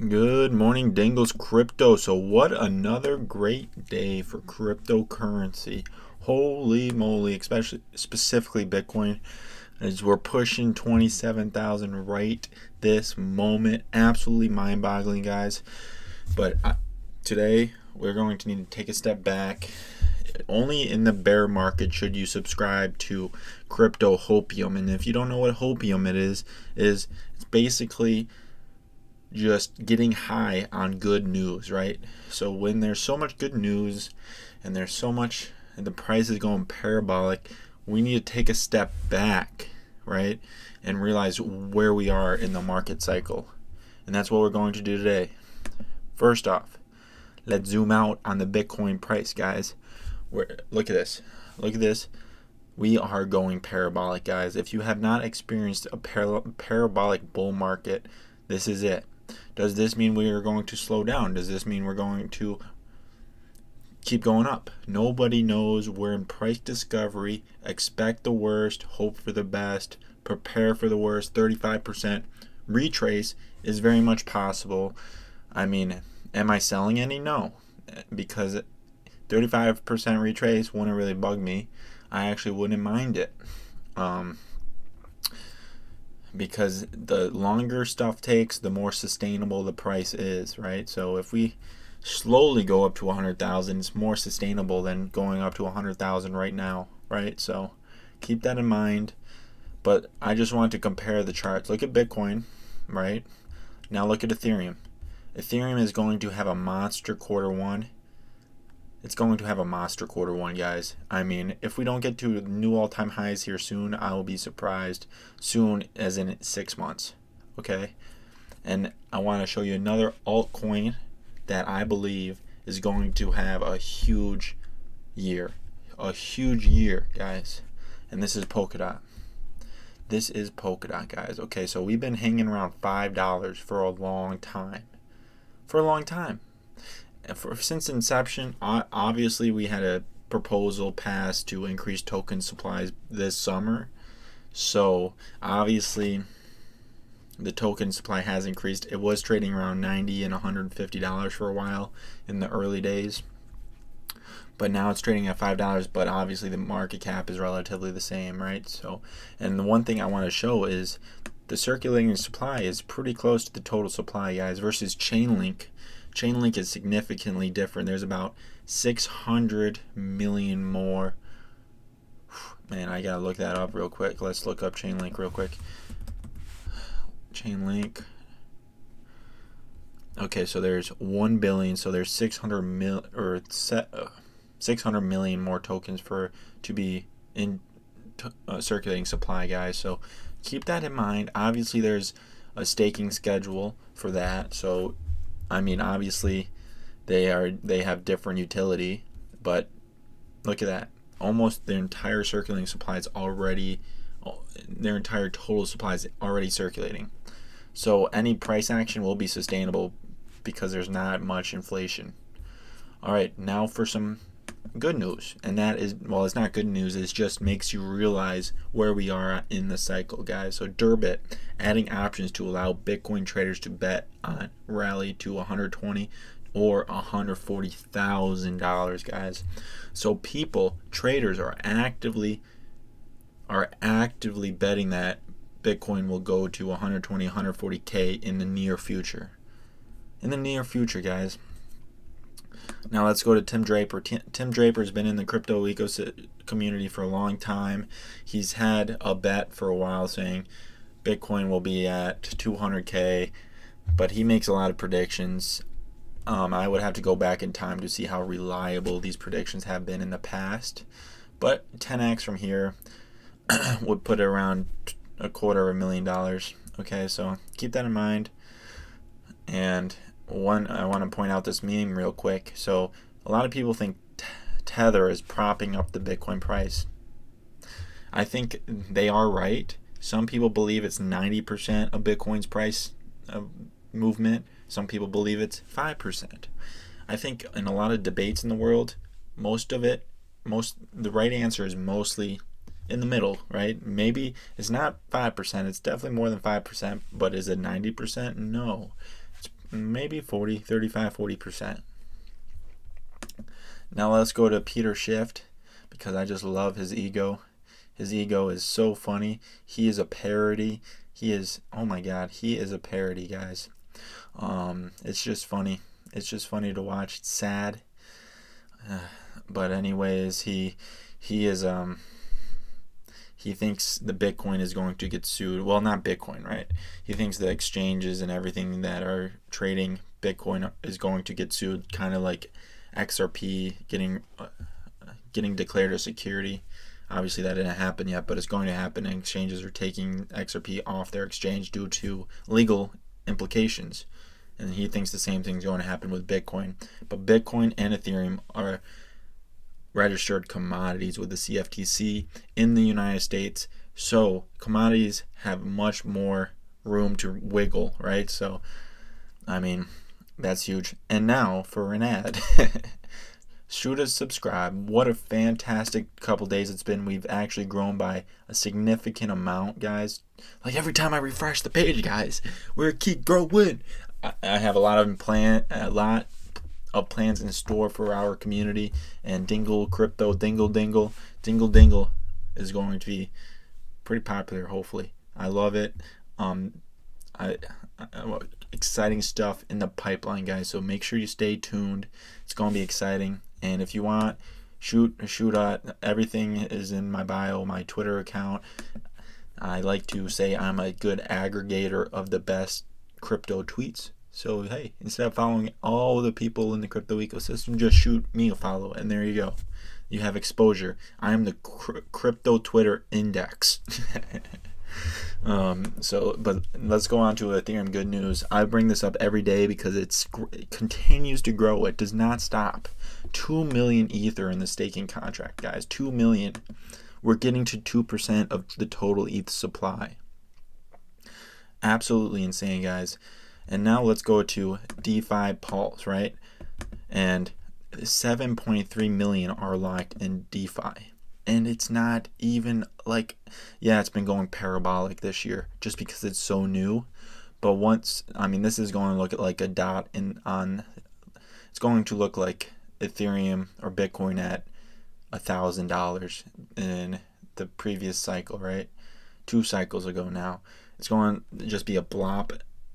Good morning, Dingle's crypto. So, what another great day for cryptocurrency. Holy moly, especially specifically Bitcoin, as we're pushing 27,000 right this moment. Absolutely mind-boggling, guys. But today we're going to need to take a step back. Only in the bear market should you subscribe to crypto hopium. And if you don't know what hopium it is it's basically just getting high on good news, right? So when there's so much good news and there's so much and the price is going parabolic, we need to take a step back, right? And realize where we are in the market cycle. And that's what we're going to do today. First off, let's zoom out on the Bitcoin price, guys. Look at this. Look at this. We are going parabolic, guys. If you have not experienced a parabolic bull market, this is it. Does this mean we are going to slow down? Does this mean we're going to keep going up? Nobody knows. We're in price discovery. Expect the worst, hope for the best, prepare for the worst. 35% retrace is very much possible. I mean, am I selling any? No, because 35% retrace wouldn't really bug me. I actually wouldn't mind it. Because the longer stuff takes, the more sustainable the price is, right? So if we slowly go up to 100,000, it's more sustainable than going up to 100,000 right now, right? So keep that in mind. But I just want to compare the charts. Look at Bitcoin, right? Now look at Ethereum. Ethereum is going to have a monster quarter one. It's going to have a monster quarter one, guys. I mean, if we don't get to new all-time highs here soon, I will be surprised. Soon, as in 6 months. Okay? And I want to show you another altcoin that I believe is going to have a huge year. A huge year, guys. And this is Polkadot. This is Polkadot, guys. Okay, so we've been hanging around $5 for a long time. For a long time. Since inception, obviously we had a proposal passed to increase token supplies this summer. So obviously the token supply has increased. It was trading around $90 and $150 for a while in the early days. But now it's trading at $5, but obviously the market cap is relatively the same, right? So, and the one thing I want to show is the circulating supply is pretty close to the total supply, guys, versus Chainlink. Chainlink is significantly different. There's about 600 million more. Man, I gotta look that up real quick. Let's look up Chainlink real quick. Chainlink. Okay, so there's 1 billion. So there's 600 million more tokens to be in circulating supply, guys. So keep that in mind. Obviously, there's a staking schedule for that. So I mean, obviously, they have different utility, but look at that. Almost their entire circulating supply is already, their entire total supply is already circulating. So any price action will be sustainable because there's not much inflation. All right, now for some good news, and that is, well, it's not good news, it just makes you realize where we are in the cycle, guys. So Durbit adding options to allow Bitcoin traders to bet on rally to 120 or $140,000, guys. So traders are actively betting that Bitcoin will go to 120, 140K in the near future. In the near future, guys. Now let's go to Tim Draper. Tim Draper's been in the crypto ecosystem community for a long time. He's had a bet for a while saying Bitcoin will be at 200K, but he makes a lot of predictions. I would have to go back in time to see how reliable these predictions have been in the past. But 10x from here would put it around $250,000. Okay, so keep that in mind. And I want to point out this meme real quick. So a lot of people think Tether is propping up the Bitcoin price. I think they are right. Some people believe it's 90% of Bitcoin's price movement. Some people believe it's 5%. I think in a lot of debates in the world, the right answer is mostly in the middle, right? Maybe it's not 5%. It's definitely more than 5%. But is it 90%? No. maybe 40%. Now let's go to Peter Schiff, because I just love his ego. His ego is so funny. He is a parody. He is, oh my God, he is a parody, guys. It's just funny. It's just funny to watch. It's sad. But anyways, he is he thinks the Bitcoin is going to get sued. Well, not Bitcoin, right? He thinks the exchanges and everything that are trading Bitcoin is going to get sued, kind of like XRP getting declared a security. Obviously, that didn't happen yet, but it's going to happen. And exchanges are taking XRP off their exchange due to legal implications. And he thinks the same thing is going to happen with Bitcoin. But Bitcoin and Ethereum are registered commodities with the CFTC in the United States. So commodities have much more room to wiggle, right? So, I mean, that's huge. And now for an ad. Shoot us subscribe. What a fantastic couple days it's been. We've actually grown by a significant amount, guys. Like every time I refresh the page, guys, we're keep growing. I have a lot of plans in store for our community, and Dingle crypto, Dingle is going to be pretty popular. Hopefully, I love it. Exciting stuff in the pipeline, guys. So make sure you stay tuned. It's going to be exciting. And if you want, shoot. Everything is in my bio, my Twitter account. I like to say I'm a good aggregator of the best crypto tweets. So, hey, instead of following all the people in the crypto ecosystem, just shoot me a follow, and there you go. You have exposure. I am the crypto Twitter index. But let's go on to Ethereum good news. I bring this up every day because it continues to grow. It does not stop. 2 million Ether in the staking contract, guys. 2 million. We're getting to 2% of the total ETH supply. Absolutely insane, guys. And now let's go to DeFi Pulse, right? And 7.3 million are locked in DeFi. And it's not even like, yeah, it's been going parabolic this year just because it's so new. But this is going to look like a dot it's going to look like Ethereum or Bitcoin at $1,000 in the previous cycle, right? 2 cycles ago now. It's going to just be a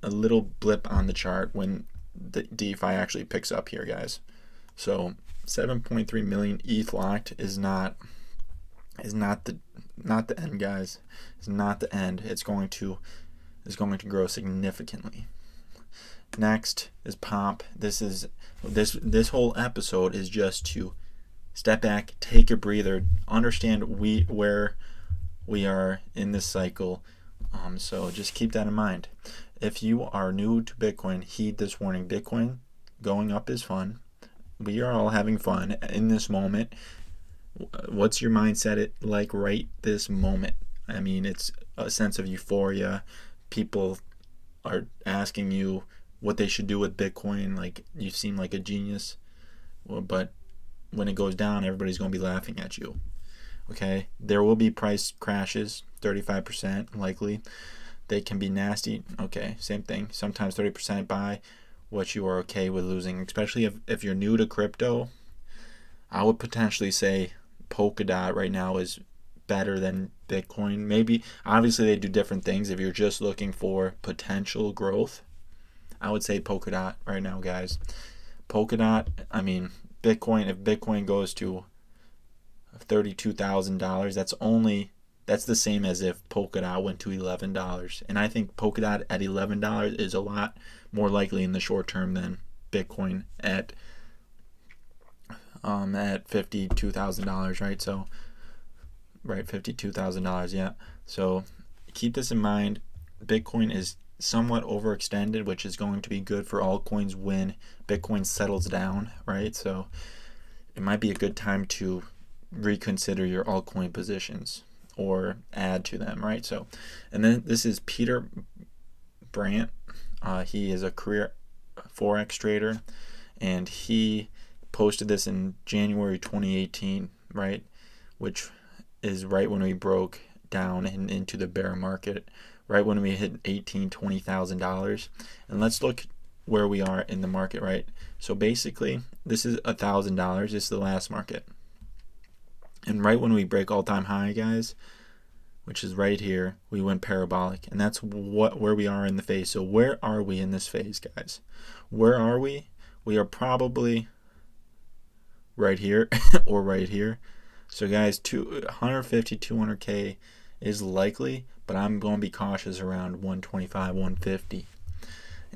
little blip on the chart when the DeFi actually picks up here, guys. So 7.3 million ETH locked is not the end, guys. It's not the end. It's going to grow significantly. Next is Pomp. This whole episode is just to step back, take a breather, understand where we are in this cycle. So just keep that in mind. If you are new to Bitcoin, heed this warning. Bitcoin going up is fun. We are all having fun in this moment. What's your mindset like right this moment? I mean, it's a sense of euphoria. People are asking you what they should do with Bitcoin. Like, you seem like a genius. But when it goes down, everybody's going to be laughing at you. Okay? There will be price crashes, 35% likely. They can be nasty. Okay, same thing. Sometimes 30% buy what you are okay with losing. Especially if you're new to crypto, I would potentially say Polkadot right now is better than Bitcoin. Maybe, obviously they do different things. If you're just looking for potential growth, I would say Polkadot right now, guys. Polkadot, Bitcoin, if Bitcoin goes to $32,000, that's the same as if Polkadot went to $11. And I think Polkadot at $11 is a lot more likely in the short term than Bitcoin at $52,000, right? So, right, $52,000, yeah. So keep this in mind. Bitcoin is somewhat overextended, which is going to be good for altcoins when Bitcoin settles down, right? So it might be a good time to reconsider your altcoin positions or add to them, right? So, and then this is Peter Brandt. He is a career Forex trader, and he posted this in January 2018, right? Which is right when we broke down into the bear market, right when we hit $20,000. And let's look where we are in the market, right? So basically, this is $1,000. This is the last market. And right when we break all-time high, guys, which is right here, we went parabolic. And that's where we are in the phase. So where are we in this phase, guys? Where are we? We are probably right here or right here. So guys, 150, 200K is likely, but I'm going to be cautious around 125, 150.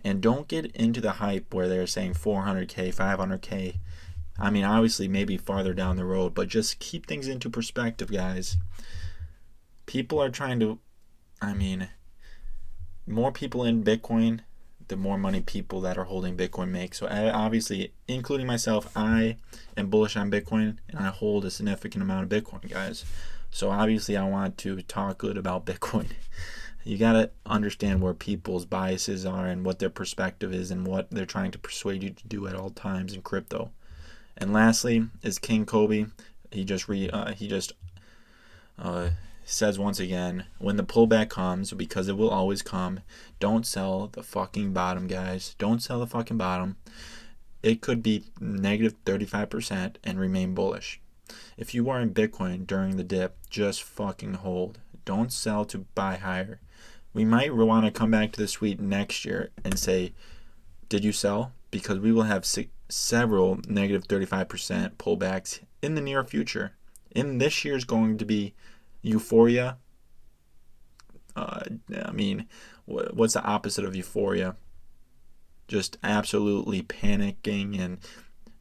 And don't get into the hype where they're saying 400K, 500K. I mean, obviously, maybe farther down the road, but just keep things into perspective, guys. People are trying to, more people in Bitcoin, the more money people that are holding Bitcoin make. So obviously, including myself, I am bullish on Bitcoin, and I hold a significant amount of Bitcoin, guys. So obviously, I want to talk good about Bitcoin. You got to understand where people's biases are and what their perspective is and what they're trying to persuade you to do at all times in crypto. And lastly is King Kobe. He just says once again, when the pullback comes, because it will always come, don't sell the fucking bottom, guys. Don't sell the fucking bottom. It could be negative 35% and remain bullish. If you are in Bitcoin during the dip, just fucking hold. Don't sell to buy higher. We might want to come back to this tweet next year and say, did you sell? Because we will have several negative 35% pullbacks in the near future. In this year is going to be euphoria. What's the opposite of euphoria? Just absolutely panicking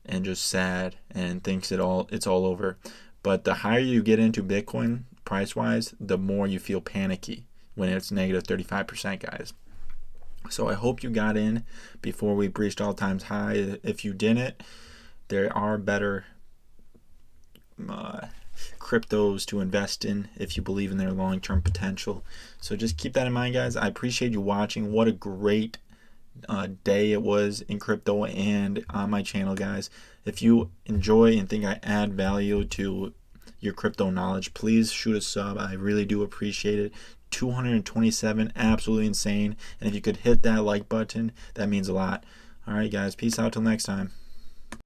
and just sad and thinks it's all over. But the higher you get into Bitcoin price-wise, the more you feel panicky when it's negative 35%, guys. So I hope you got in before we breached all-time high. If you didn't, there are better cryptos to invest in if you believe in their long-term potential. So just keep that in mind, guys. I appreciate you watching. What a great day it was in crypto and on my channel, guys. If you enjoy and think I add value to your crypto knowledge, please shoot a sub. I really do appreciate it. 227, absolutely insane. And if you could hit that like button, that means a lot. All right, guys, peace out till next time.